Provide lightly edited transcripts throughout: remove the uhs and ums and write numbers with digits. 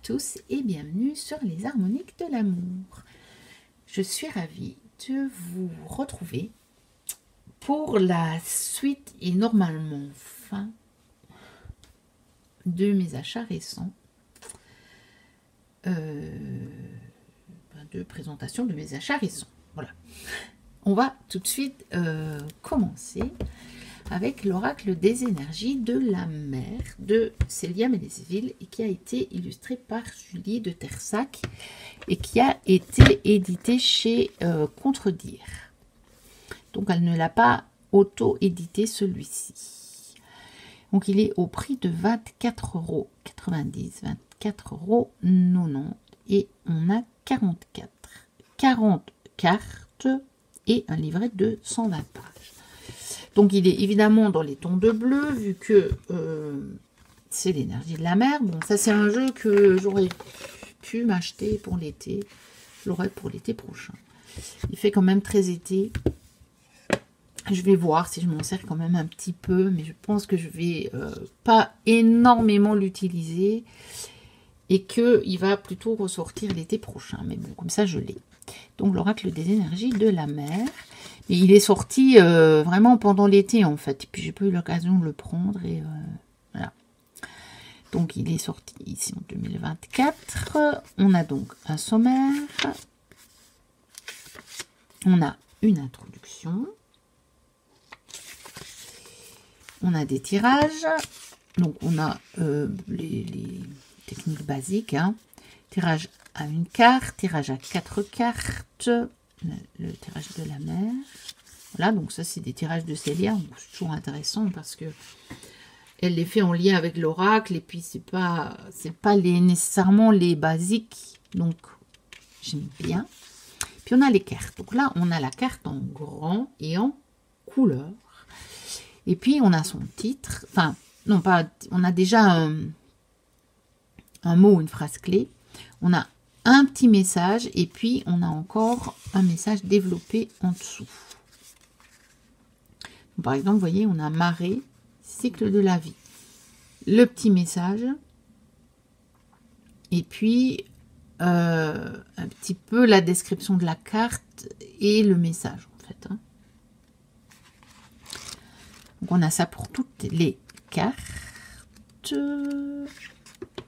tous et bienvenue sur les harmoniques de l'amour. Je suis ravie de vous retrouver pour la suite et normalement fin de mes achats récents. De présentation de mes achats récents. Voilà. On va tout de suite commencer avec l'oracle des énergies de la mer de Célia Ménézéville et qui a été illustré par Julie de Tersac et qui a été édité chez Contredire. Donc elle ne l'a pas auto-édité celui-ci. Donc il est au prix de 24,90 €, 24,90 € et on a 40 cartes et un livret de 120 pages. Donc il est évidemment dans les tons de bleu, vu que c'est l'énergie de la mer. Bon, ça c'est un jeu que j'aurais pu m'acheter pour l'été. Je l'aurai pour l'été prochain. Il fait quand même très été. Je vais voir si je m'en sers quand même un petit peu, mais je pense que je vais pas énormément l'utiliser et qu'il va plutôt ressortir l'été prochain. Mais bon, comme ça je l'ai. Donc l'oracle des énergies de la mer. Et il est sorti vraiment pendant l'été en fait. Et puis j'ai pas eu l'occasion de le prendre et voilà. Donc il est sorti ici en 2024. On a donc un sommaire. On a une introduction. On a des tirages. Donc on a les techniques basiques. Hein. Tirage à une carte, tirage à 4 cartes. Le tirage de la mer. Voilà, donc ça c'est des tirages de Célia. C'est toujours intéressant parce que elle les fait en lien avec l'oracle et puis c'est pas nécessairement les basiques. Donc j'aime bien. Puis on a les cartes. Donc là on a la carte en grand et en couleur. Et puis on a son titre. Enfin non pas. On a déjà un mot, une phrase clé. On a un petit message et puis on a encore un message développé en dessous. Par exemple, vous voyez, on a marée, cycle de la vie. Le petit message et puis un petit peu la description de la carte et le message en fait. Hein. Donc on a ça pour toutes les cartes.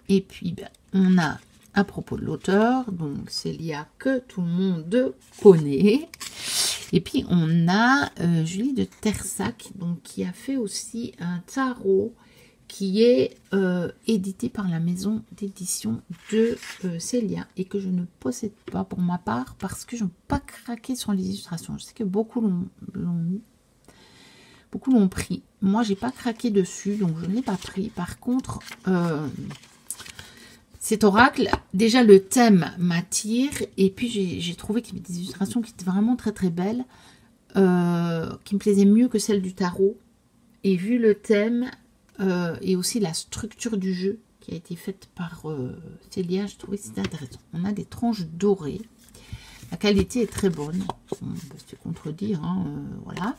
Et puis ben, on a à propos de l'auteur, donc Célia que tout le monde connaît. Et puis on a Julie de Tersac, donc qui a fait aussi un tarot qui est édité par la maison d'édition de Célia et que je ne possède pas pour ma part parce que je n'ai pas craqué sur les illustrations. Je sais que beaucoup l'ont pris. Moi, j'ai pas craqué dessus, donc je ne l'ai pas pris. Par contre, cet oracle, déjà le thème m'attire et puis j'ai trouvé qu'il y avait des illustrations qui étaient vraiment très très belles, qui me plaisaient mieux que celles du tarot. Et vu le thème et aussi la structure du jeu qui a été faite par Célia, je trouvais que c'était intéressant. On a des tranches dorées, la qualité est très bonne, c'est contredire, hein, voilà.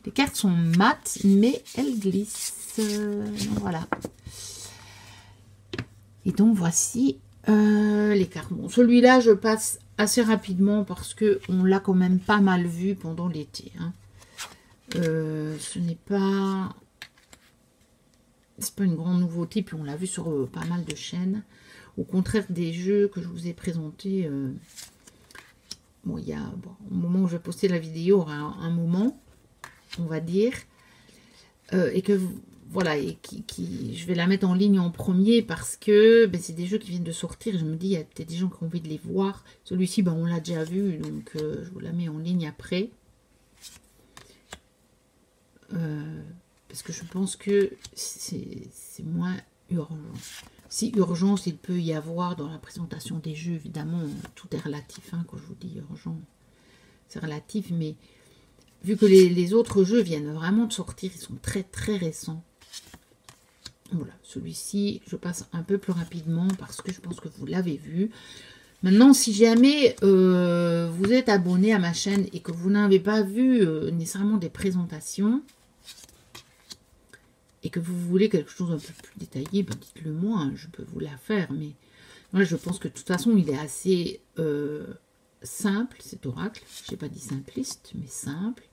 Les cartes sont mates mais elles glissent, voilà. Et donc voici les cartes. Bon, celui-là je passe assez rapidement parce que on l'a quand même pas mal vu pendant l'été. Hein. Ce n'est pas, c'est pas une grande nouveauté, puis on l'a vu sur pas mal de chaînes. Au contraire des jeux que je vous ai présentés, bon, il y a au moment où je vais poster la vidéo, il y aura un moment, on va dire, et que voilà, et je vais la mettre en ligne en premier parce que ben, c'est des jeux qui viennent de sortir. Je me dis, il y a peut-être des gens qui ont envie de les voir. Celui-ci, ben, on l'a déjà vu, donc je vous la mets en ligne après. Parce que je pense que c'est moins urgent. Si urgence il peut y avoir dans la présentation des jeux, évidemment, tout est relatif. Hein, quand je vous dis urgent, c'est relatif, mais vu que les autres jeux viennent vraiment de sortir, ils sont très très récents. Voilà, celui-ci, je passe un peu plus rapidement parce que je pense que vous l'avez vu. Maintenant, si jamais vous êtes abonné à ma chaîne et que vous n'avez pas vu nécessairement des présentations et que vous voulez quelque chose un peu plus détaillé, ben dites-le moi, hein, je peux vous la faire. Mais Moi, je pense que de toute façon, il est assez simple, cet oracle. Je n'ai pas dit simpliste, mais simple.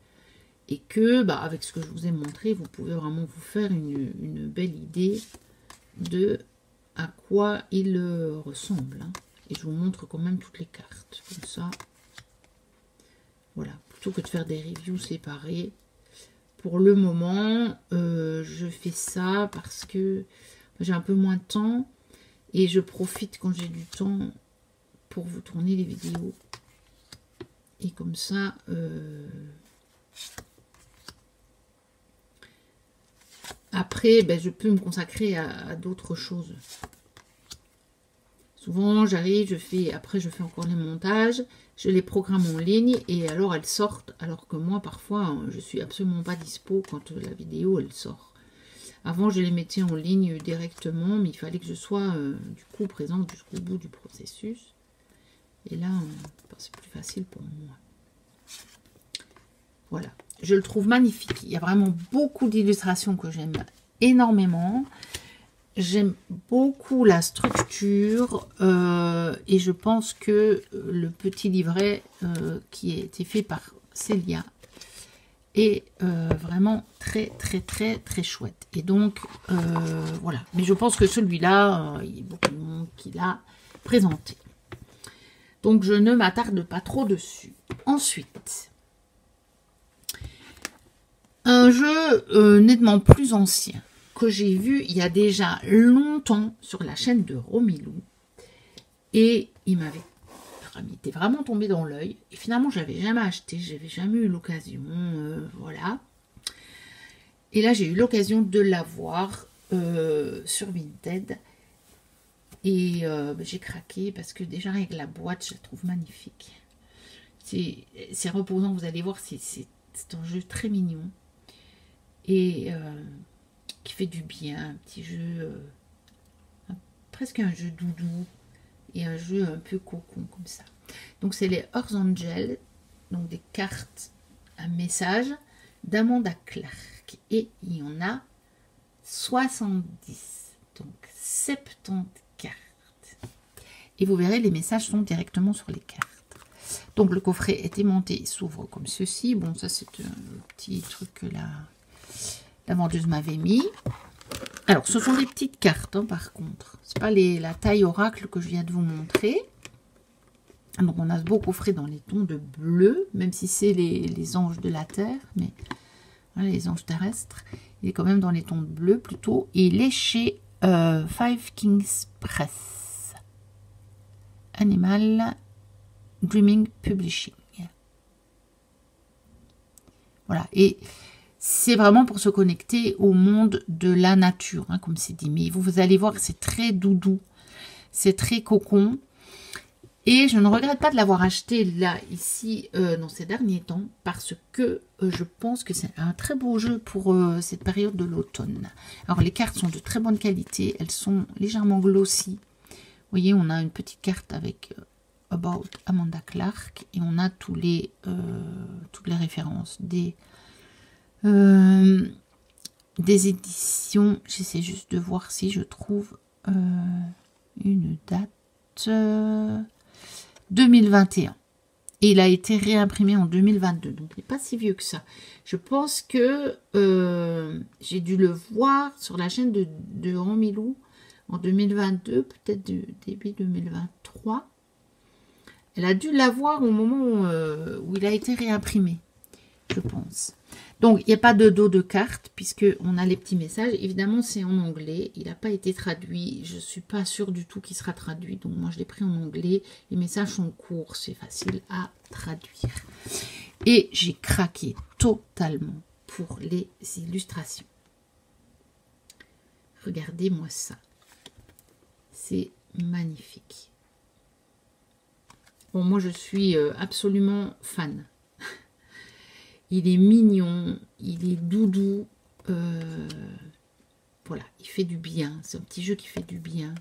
Et que, bah, avec ce que je vous ai montré, vous pouvez vraiment vous faire une belle idée de à quoi il ressemble. Hein. Et je vous montre quand même toutes les cartes. Comme ça. Voilà. Plutôt que de faire des reviews séparées. Pour le moment, je fais ça parce que j'ai un peu moins de temps. Et je profite quand j'ai du temps pour vous tourner les vidéos. Et comme ça... Après, ben, je peux me consacrer à d'autres choses. Souvent, j'arrive, après je fais encore les montages, je les programme en ligne et alors elles sortent. Alors que moi, parfois, je suis absolument pas dispo quand la vidéo, elle sort. Avant, je les mettais en ligne directement, mais il fallait que je sois du coup présente jusqu'au bout du processus. Et là, c'est plus facile pour moi. Voilà. Je le trouve magnifique. Il y a vraiment beaucoup d'illustrations que j'aime énormément. J'aime beaucoup la structure et je pense que le petit livret qui a été fait par Célia est vraiment très chouette. Et donc, voilà. Mais je pense que celui-là, il y a beaucoup de monde qui l'a présenté. Donc, je ne m'attarde pas trop dessus. Ensuite... un jeu nettement plus ancien que j'ai vu il y a déjà longtemps sur la chaîne de Romilou. Et il était vraiment tombé dans l'œil. Et finalement, je n'avais jamais acheté, j'avais jamais eu l'occasion. Voilà. Et là, j'ai eu l'occasion de l'avoir sur Vinted. Et j'ai craqué parce que déjà avec la boîte, je la trouve magnifique. C'est reposant, vous allez voir, c'est un jeu très mignon. Et qui fait du bien, un petit jeu, presque un jeu doudou, et un jeu un peu cocon comme ça. Donc c'est les Earth Angels, donc des cartes, un message d'Amanda Clark, et il y en a 70, donc 70 cartes. Et vous verrez, les messages sont directement sur les cartes. Donc le coffret est aimanté, il s'ouvre comme ceci. Bon, ça c'est un petit truc que la vendeuse m'avait mis. Alors, ce sont des petites cartes, hein, par contre. C'est pas la taille oracle que je viens de vous montrer. Donc, on a ce beau coffret dans les tons de bleu, même si c'est les anges de la terre, mais voilà, les anges terrestres. Il est quand même dans les tons de bleu, plutôt. Et il est chez Five Kings Press. Animal Dreaming Publishing. Voilà, et... c'est vraiment pour se connecter au monde de la nature, hein, comme c'est dit. Mais vous allez voir, c'est très doudou, c'est très cocon. Et je ne regrette pas de l'avoir acheté là, ici, dans ces derniers temps, parce que je pense que c'est un très beau jeu pour cette période de l'automne. Alors, les cartes sont de très bonne qualité, elles sont légèrement glossy. Vous voyez, on a une petite carte avec About Amanda Clark, et on a toutes les références des éditions. J'essaie juste de voir si je trouve une date 2021 et il a été réimprimé en 2022, donc il n'est pas si vieux que ça. Je pense que j'ai dû le voir sur la chaîne de Romilou en 2022, peut-être début 2023. Elle a dû l'avoir au moment où il a été réimprimé, je pense. Donc, il n'y a pas de dos de carte, puisqu'on a les petits messages. Évidemment, c'est en anglais. Il n'a pas été traduit. Je ne suis pas sûre du tout qu'il sera traduit. Donc, moi, je l'ai pris en anglais. Les messages sont courts. C'est facile à traduire. Et j'ai craqué totalement pour les illustrations. Regardez-moi ça. C'est magnifique. Bon, moi, je suis absolument fan. Il est mignon, il est doudou. Voilà, il fait du bien. C'est un petit jeu qui fait du bien.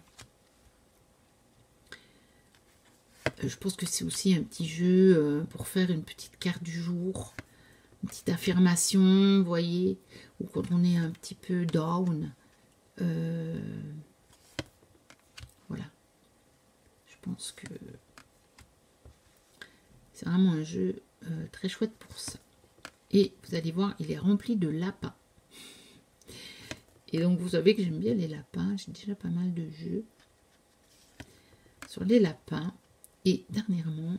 Je pense que c'est aussi un petit jeu pour faire une petite carte du jour. Une petite affirmation, vous voyez. Ou quand on est un petit peu down. Voilà. pense que c'est vraiment un jeu très chouette pour ça. Et vous allez voir, il est rempli de lapins. Et donc vous savez que j'aime bien les lapins. J'ai déjà pas mal de jeux sur les lapins. Et dernièrement,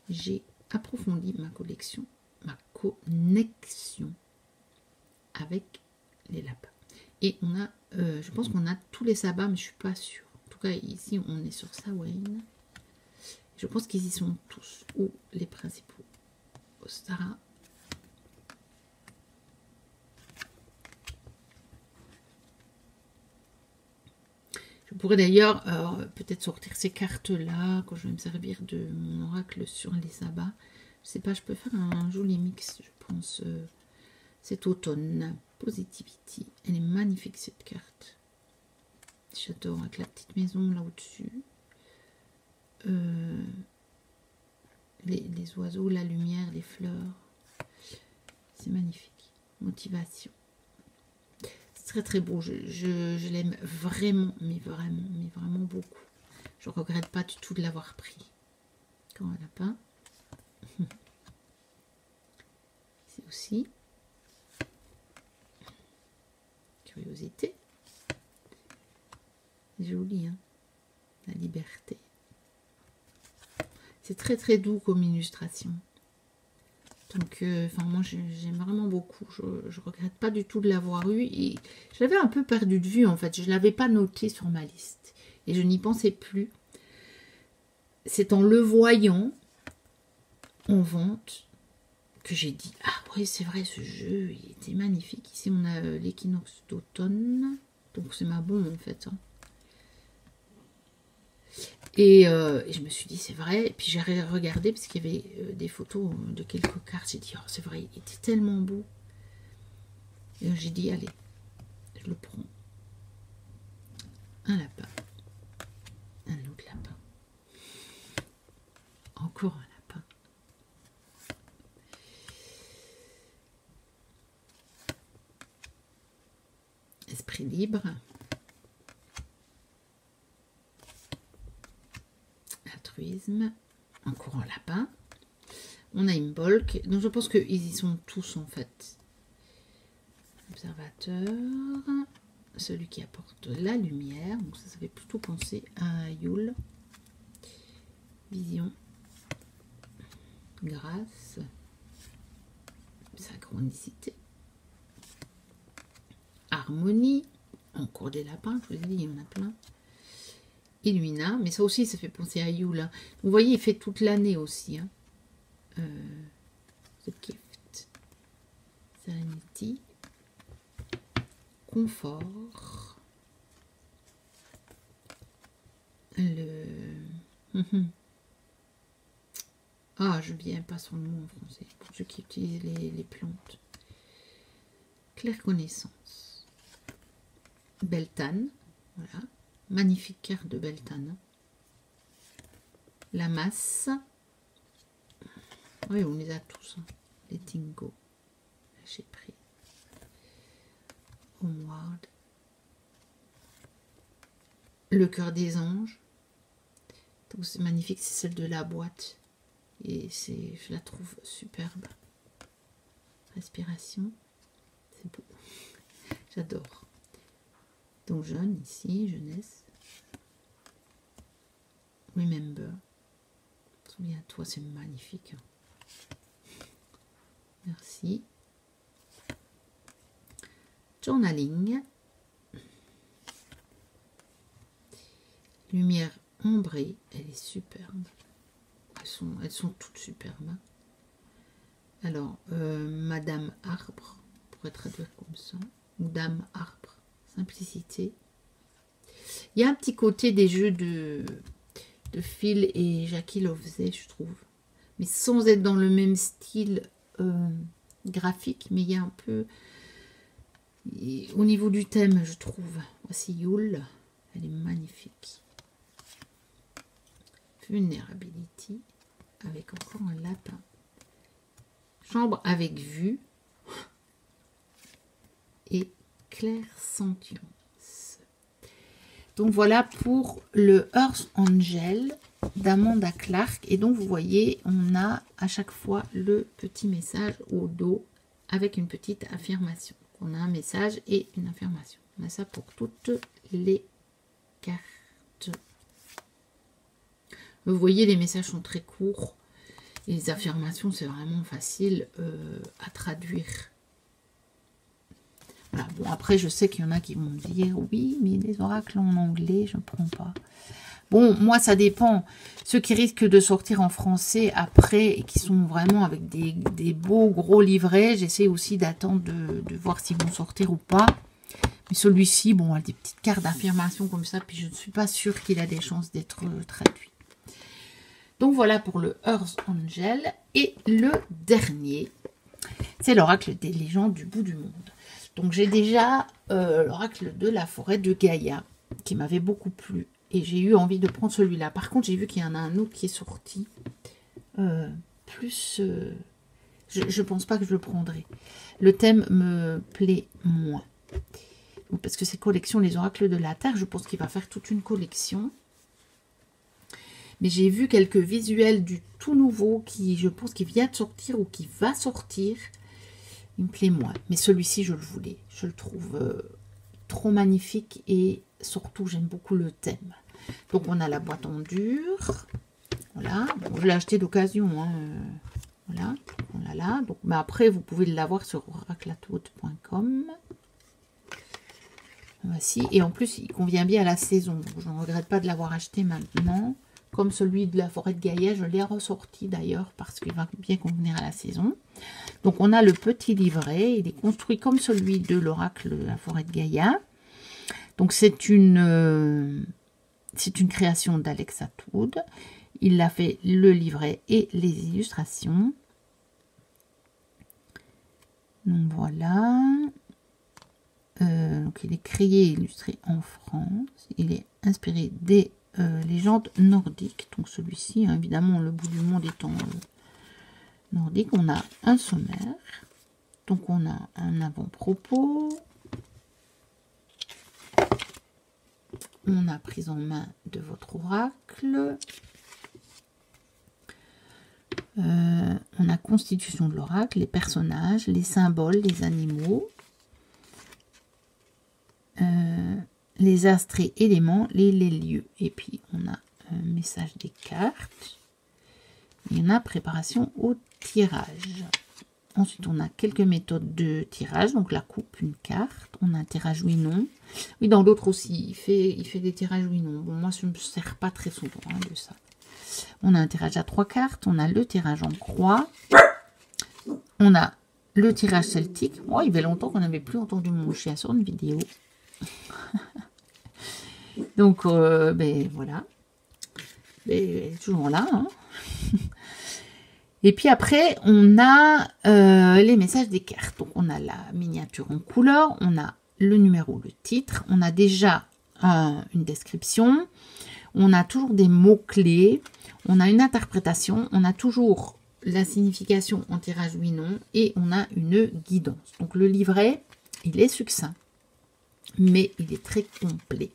j'ai approfondi ma connexion avec les lapins. Et on a, je pense qu'on a tous les sabbats, mais je suis pas sûre. En tout cas, ici, on est sur Samhain. Je pense qu'ils y sont tous, ou les principaux. Ostara. Je pourrais d'ailleurs peut-être sortir ces cartes-là quand je vais me servir de mon oracle sur les sabbats. Je sais pas, je peux faire un joli mix, je pense, cet automne. Positivity. Elle est magnifique cette carte. J'adore avec la petite maison là au-dessus. Les oiseaux, la lumière, les fleurs. C'est magnifique. Motivation. C'est très très beau. Je l'aime vraiment, mais vraiment beaucoup. Je regrette pas du tout de l'avoir pris. Quand on l'a pas. C'est aussi curiosité. Joli, hein, la liberté. C'est très très doux comme illustration. Donc, enfin, moi j'aime vraiment beaucoup. Je regrette pas du tout de l'avoir eu. Et je l'avais un peu perdu de vue en fait. Je ne l'avais pas noté sur ma liste. Et je n'y pensais plus. C'est en le voyant en vente que j'ai dit, ah oui c'est vrai, ce jeu il était magnifique. Ici on a l'équinoxe d'automne, donc c'est ma bombe en fait, hein. Et je me suis dit c'est vrai, et puis j'ai regardé parce qu'il y avait des photos de quelques cartes, j'ai dit oh c'est vrai, il était tellement beau. Et j'ai dit allez, je le prends. Un lapin, un autre lapin, encore un lapin. Esprit libre. Altruisme. Encore un lapin. On a une bolque. Donc je pense qu'ils y sont tous en fait. Observateur. Celui qui apporte la lumière. Donc ça fait plutôt penser à Yule. Vision. Grâce. Synchronicité. Harmonie. Encore des lapins, je vous ai dit, il y en a plein. Illumina, mais ça aussi, ça fait penser à Yule. Hein. Vous voyez, il fait toute l'année aussi. Hein. The Gift. Serenity. Confort. Ah, je ne viens pas son mot en français. Pour ceux qui utilisent les plantes. Claire connaissance. Beltane. Voilà. Magnifique carte de Beltane. La masse. Oui, on les a tous. Hein. Les Tingo. Lâcher prise. Homeward. Le cœur des anges. Donc c'est magnifique, c'est celle de la boîte. Et je la trouve superbe. Respiration. C'est beau. J'adore. Donc jeune ici, jeunesse. Remember. Souviens-toi, c'est magnifique. Merci. Journaling. Lumière ombrée, elle est superbe. Elles sont toutes superbes. Alors, Madame Arbre, on pourrait traduire comme ça. Ou Dame Arbre. Simplicité. Il y a un petit côté des jeux de Phil et Jackie le faisaient, je trouve. Mais sans être dans le même style graphique. Mais il y a un peu... au niveau du thème, je trouve. Voici Yule. Elle est magnifique. Vulnerability. Avec encore un lapin. Chambre avec vue. Et clairsentience. Donc voilà pour le Earth Angel d'Amanda Clark. Et donc vous voyez, on a à chaque fois le petit message au dos avec une petite affirmation. On a un message et une affirmation. On a ça pour toutes les cartes. Vous voyez, les messages sont très courts. Et les affirmations, c'est vraiment facile à traduire. Voilà. Bon, après, je sais qu'il y en a qui vont me dire, oui, mais les oracles en anglais, je ne prends pas. Bon, moi, ça dépend. Ceux qui risquent de sortir en français après et qui sont vraiment avec des beaux gros livrets, j'essaie aussi d'attendre de voir s'ils vont sortir ou pas. Mais celui-ci, bon, a des petites cartes d'affirmation comme ça, puis je ne suis pas sûre qu'il a des chances d'être traduit. Donc voilà pour le Earth Angel. Et le dernier, c'est l'oracle des légendes du bout du monde. Donc j'ai déjà l'oracle de la forêt de Gaïa, qui m'avait beaucoup plu. Et j'ai eu envie de prendre celui-là. Par contre, j'ai vu qu'il y en a un autre qui est sorti. Je pense pas que je le prendrai. Le thème me plaît moins. Donc, parce que c'est collection Les Oracles de la Terre. Je pense qu'il va faire toute une collection. Mais j'ai vu quelques visuels du tout nouveau qui, je pense, qui vient de sortir ou qui va sortir. Il me plaît moins. Mais celui-ci, je le voulais. Je le trouve trop magnifique et surtout, j'aime beaucoup le thème. Donc, on a la boîte en dur. Voilà. Bon, je l'ai acheté d'occasion. Hein. Voilà. On l'a là. Donc, mais après, vous pouvez l'avoir sur oracleatwood.com. Voici. Et en plus, il convient bien à la saison. Donc, je ne regrette pas de l'avoir acheté maintenant. Comme celui de la forêt de Gaïa, je l'ai ressorti d'ailleurs parce qu'il va bien convenir à la saison. Donc on a le petit livret, il est construit comme celui de l'oracle de la forêt de Gaïa. Donc c'est une création d'Alex Atwood. Il a fait le livret et les illustrations. Donc voilà. Donc il est créé et illustré en France. Il est inspiré des légendes nordiques. Donc celui-ci, hein, évidemment, le bout du monde étant nordique. On a un sommaire. Donc on a un avant-propos. On a prise en main de votre oracle. On a constitution de l'oracle, les personnages, les symboles, les animaux. Les astres et éléments, les lieux. Et puis, on a un message des cartes. Il y en a préparation au tirage. Ensuite, on a quelques méthodes de tirage. Donc, la coupe, une carte. On a un tirage oui-non. Oui, dans l'autre aussi, il fait des tirages oui-non. Bon, moi, je ne me sers pas très souvent de ça. On a un tirage à 3 cartes. On a le tirage en croix. On a le tirage celtique. Oh, il fait longtemps qu'on n'avait plus entendu mon chien sur une vidéo. Donc, ben voilà. Et toujours là. Hein. Et puis après, on a les messages des cartes. Donc, on a la miniature en couleur. On a le numéro, le titre. On a déjà une description. On a toujours des mots-clés. On a une interprétation. On a toujours la signification en tirage oui-non. Et on a une guidance. Donc, le livret, il est succinct. Mais il est très complet.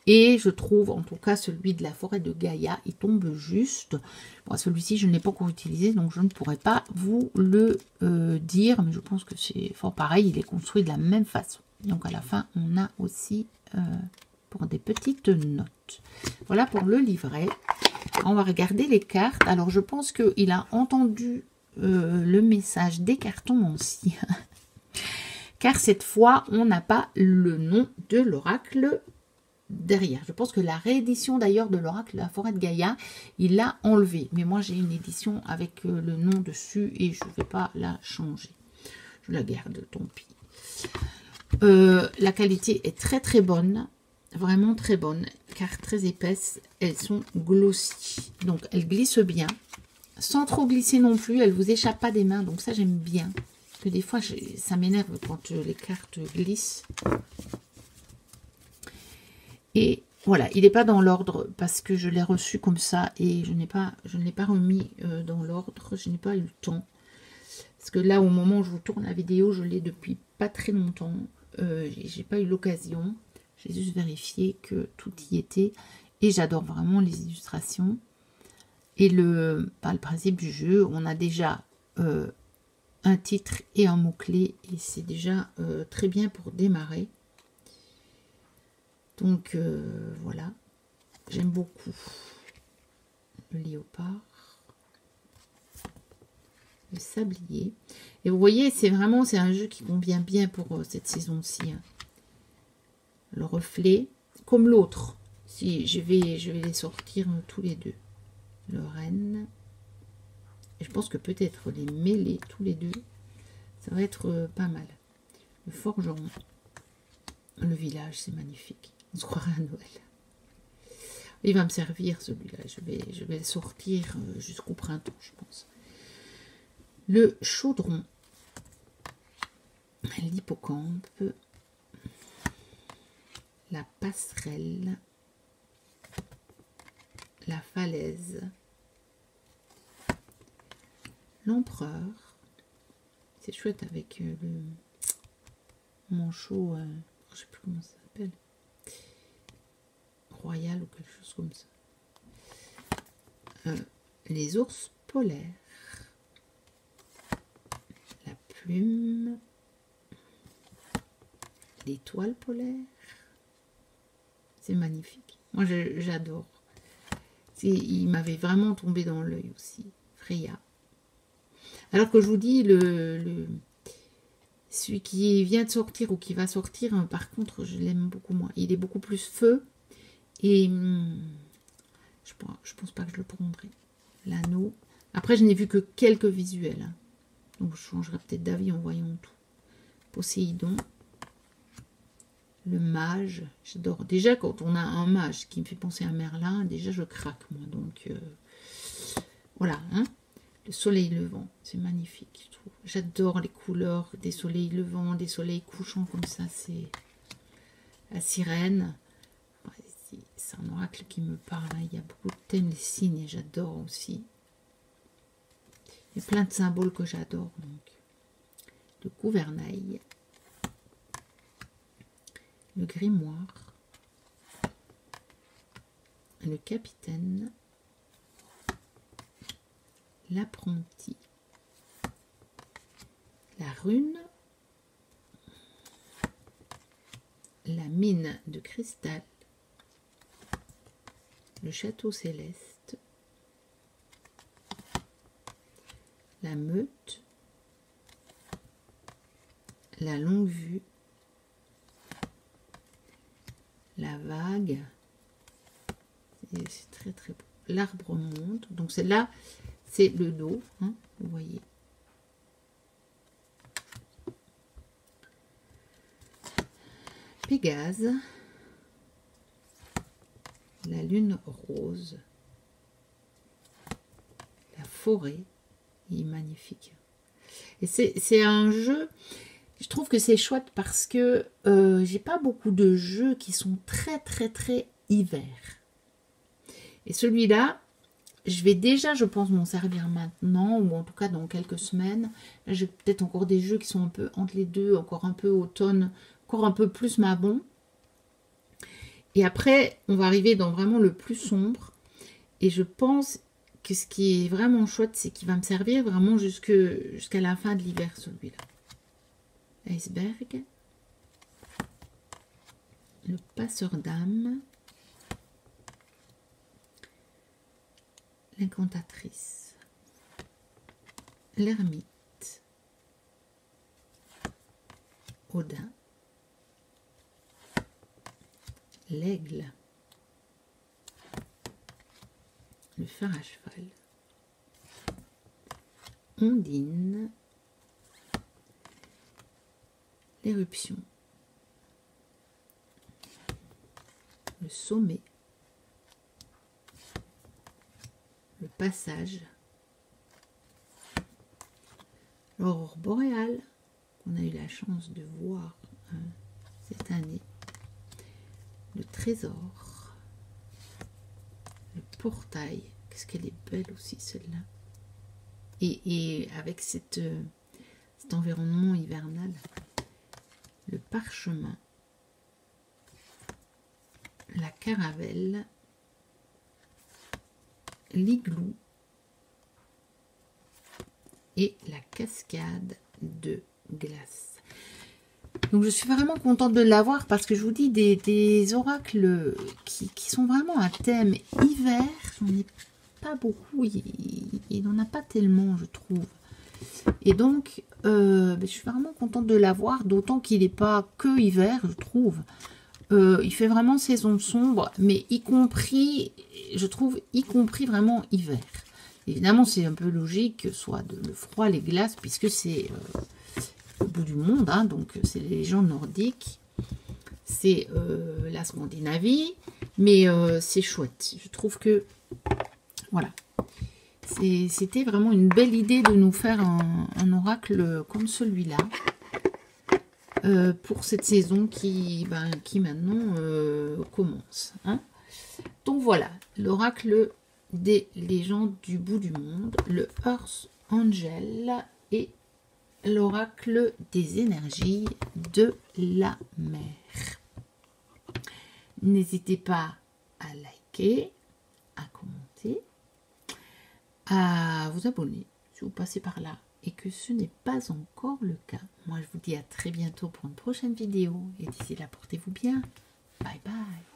Et je trouve, en tout cas, celui de la forêt de Gaïa, il tombe juste. Bon, celui-ci, je ne l'ai pas encore utilisé, donc je ne pourrais pas vous le dire. Mais je pense que c'est fort pareil, il est construit de la même façon. Donc, à la fin, on a aussi pour des petites notes. Voilà pour le livret. On va regarder les cartes. Alors, je pense qu'il a entendu le message des cartons anciens. Car cette fois, on n'a pas le nom de l'oracle derrière. Je pense que la réédition d'ailleurs de l'oracle de la forêt de Gaïa, il l'a enlevé. Mais moi, j'ai une édition avec le nom dessus et je ne vais pas la changer. Je la garde, tant pis. La qualité est très très bonne. Vraiment très bonne. Car très épaisse. Elles sont glossy. Donc, elles glissent bien. Sans trop glisser non plus. Elles ne vous échappent pas des mains. Donc, ça, j'aime bien. Que des fois, ça m'énerve quand les cartes glissent. Et voilà, il n'est pas dans l'ordre parce que je l'ai reçu comme ça et je ne l'ai pas remis dans l'ordre. Je n'ai pas eu le temps. Parce que là, au moment où je vous tourne la vidéo, je l'ai depuis pas très longtemps. J'ai pas eu l'occasion. J'ai juste vérifié que tout y était. Et j'adore vraiment les illustrations. Et le principe du jeu, on a déjà un titre et un mot-clé. Et c'est déjà très bien pour démarrer. Donc voilà, j'aime beaucoup le léopard, le sablier. Et vous voyez, c'est un jeu qui convient bien pour cette saison-ci. Hein. Le reflet, comme l'autre. Si je vais les sortir tous les deux. Le renne. Et je pense que peut-être les mêler tous les deux, ça va être pas mal. Le forgeron. Le village, c'est magnifique. On se croirait à Noël. Il va me servir celui-là. Je vais le sortir jusqu'au printemps, je pense. Le chaudron. L'hippocampe. La passerelle. La falaise. L'empereur. C'est chouette avec le manchot. Je sais plus comment ça s'appelle. Royal ou quelque chose comme ça. Les ours polaires. La plume. L'étoile polaire. C'est magnifique. Moi, j'adore. Il m'avait vraiment tombé dans l'œil aussi. Freya. Alors que je vous dis, celui qui vient de sortir ou qui va sortir, hein, par contre, je l'aime beaucoup moins. Il est beaucoup plus feu. Et je pense pas que je le prendrai. L'anneau. Après, je n'ai vu que quelques visuels. Hein. Donc, je changerai peut-être d'avis en voyant tout. Poséidon. Le mage. J'adore. Déjà, quand on a un mage qui me fait penser à Merlin, déjà, je craque, moi. Donc, voilà. Hein. Le soleil levant. C'est magnifique, je trouve. J'adore les couleurs des soleils levants, des soleils couchants comme ça. C'est la sirène. C'est un oracle qui me parle. Hein. Il y a beaucoup de thèmes, les signes, et j'adore aussi. Il y a plein de symboles que j'adore. Donc, le gouvernail, le grimoire, le capitaine, l'apprenti, la rune, la mine de cristal, le château céleste, la meute, la longue vue, la vague, c'est très très beau, l'arbre monde, donc celle-là, c'est le dos, hein, vous voyez. Pégase, la lune rose, la forêt, il est magnifique. Et c'est un jeu, je trouve que c'est chouette parce que j'ai pas beaucoup de jeux qui sont très hiver. Et celui-là, je vais déjà, je pense, m'en servir maintenant, ou en tout cas dans quelques semaines. Là, j'ai peut-être encore des jeux qui sont un peu entre les deux, encore un peu automne, encore un peu plus mabon. Et après, on va arriver dans vraiment le plus sombre. Et je pense que ce qui est vraiment chouette, c'est qu'il va me servir vraiment jusqu'à la fin de l'hiver, celui-là. Iceberg. Le passeur d'âme. L'incantatrice. L'ermite. Odin. L'aigle. Le phare à cheval. Ondine. L'éruption. Le sommet. Le passage. L'aurore boréale, qu'on a eu la chance de voir cette année. Le trésor. Le portail. Qu'est-ce qu'elle est belle aussi, celle-là. Et avec cet environnement hivernal. Le parchemin. la caravelle, l'igloo et la cascade de glace. Donc je suis vraiment contente de l'avoir parce que je vous dis des oracles qui sont vraiment à thème hiver, j'en ai pas beaucoup, il n'en a pas tellement je trouve. Et donc je suis vraiment contente de l'avoir, d'autant qu'il n'est pas que hiver je trouve. Il fait vraiment saison sombre, mais y compris, je trouve, y compris vraiment hiver. Évidemment, c'est un peu logique que ce soit le froid, les glaces, puisque c'est le bout du monde, hein, donc c'est les légendes nordiques, c'est la Scandinavie, mais c'est chouette. Je trouve que, voilà, c'était vraiment une belle idée de nous faire un oracle comme celui-là. Pour cette saison qui maintenant commence. Hein. Donc voilà, l'oracle des légendes du bout du monde, le Earth Angel et l'oracle des énergies de la mer. N'hésitez pas à liker, à commenter, à vous abonner si vous passez par là et que ce n'est pas encore le cas. Moi, je vous dis à très bientôt pour une prochaine vidéo. Et d'ici là, portez-vous bien. Bye bye.